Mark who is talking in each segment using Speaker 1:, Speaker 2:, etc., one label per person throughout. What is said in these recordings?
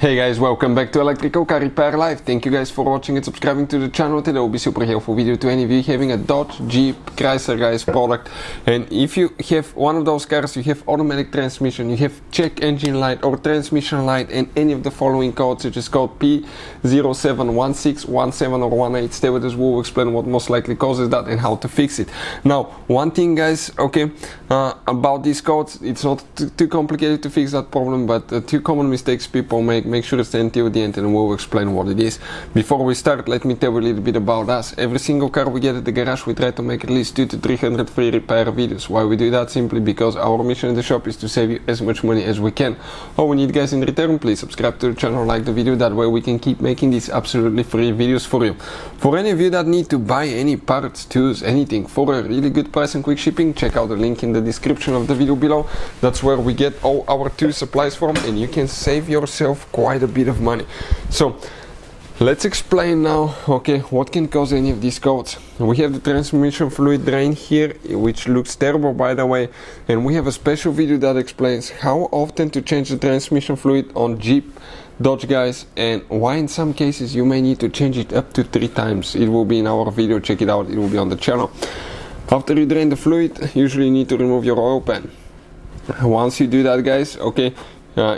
Speaker 1: Hey guys, welcome back to Electrical Car Repair Live. Thank you guys for watching and subscribing to the channel. Today will be super helpful video to any of you having a Dodge, Jeep, Chrysler guys product. And if you have one of those cars, you have automatic transmission, you have check engine light or transmission light and any of the following codes, such as code P0716 17 or 18, stay with us, we'll explain what most likely causes that and how to fix it. Now, one thing guys, okay, about these codes, it's not too complicated to fix that problem, but two common mistakes people make sure to stay until the end and we'll explain what it is. Before we start, let me tell you a little bit about us. Every single car we get at the garage, we try to make at least 200 to 300 free repair videos. Why we do that? Simply because our mission in the shop is to save you as much money as we can. All we need guys in return, please subscribe to the channel, like the video, that way we can keep making these absolutely free videos for you. For any of you that need to buy any parts, tools, anything for a really good price and quick shipping, check out the link in the description of the video below. That's where we get all our tool supplies from and you can save yourself quite a bit of money. So let's explain now, okay, what can cause any of these codes. We have the transmission fluid drain here, which looks terrible by the way, and we have a special video that explains how often to change the transmission fluid on Jeep, Dodge guys, and why in some cases you may need to change it up to 3 times. It will be in our video, check it out, it will be on the channel. After you drain the fluid, usually you need to remove your oil pan. Once you do that guys, okay,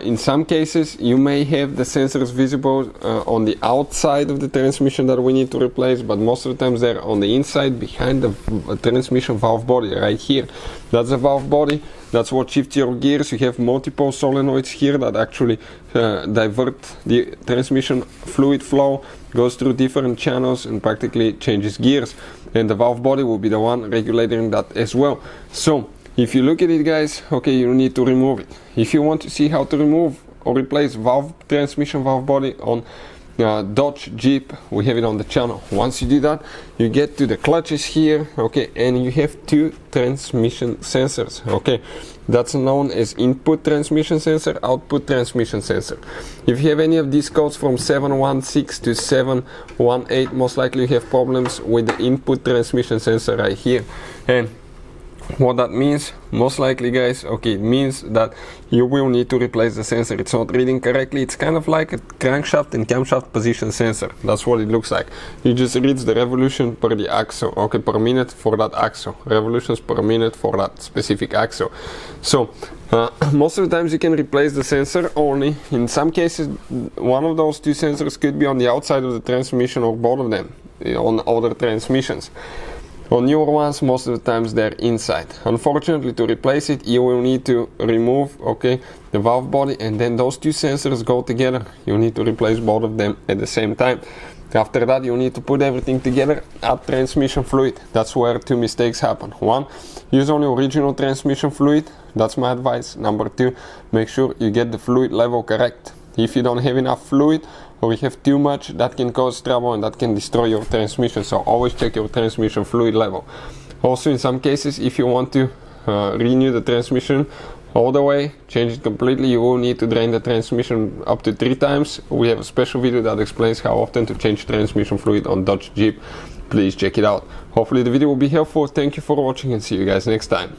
Speaker 1: in some cases you may have the sensors visible on the outside of the transmission that we need to replace, but most of the times they're on the inside behind the transmission valve body right here. That's the valve body, that's what shifts your gears. You have multiple solenoids here that actually divert the transmission fluid flow, goes through different channels and practically changes gears, and the valve body will be the one regulating that as well. So if you look at it guys, okay, you need to remove it. If you want to see how to remove or replace transmission valve body on Dodge, Jeep, we have it on the channel. Once you do that, you get to the clutches here, okay, and you have 2 transmission sensors, okay. That's known as input transmission sensor, output transmission sensor. If you have any of these codes from 716 to 718, most likely you have problems with the input transmission sensor right here. And what that means, most likely guys, okay, it means that you will need to replace the sensor. It's not reading correctly. It's kind of like a crankshaft and camshaft position sensor. That's what it looks like. It just reads the revolution per the axle, okay, per minute for that axle, revolutions per minute for that specific axle. So most of the times you can replace the sensor only. In some cases one of those 2 sensors could be on the outside of the transmission or both of them on other transmissions. On newer ones, most of the times they're inside. Unfortunately, to replace it, you will need to remove, okay, the valve body, and then those 2 sensors go together. You need to replace both of them at the same time. After that, you need to put everything together, add transmission fluid. That's where 2 mistakes happen. 1, use only original transmission fluid. That's my advice. Number 2, make sure you get the fluid level correct. If you don't have enough fluid or you have too much, that can cause trouble and that can destroy your transmission. So always check your transmission fluid level. Also, in some cases, if you want to renew the transmission all the way, change it completely, you will need to drain the transmission up to 3 times. We have a special video that explains how often to change transmission fluid on Dodge, Jeep. Please check it out. Hopefully the video will be helpful. Thank you for watching and see you guys next time.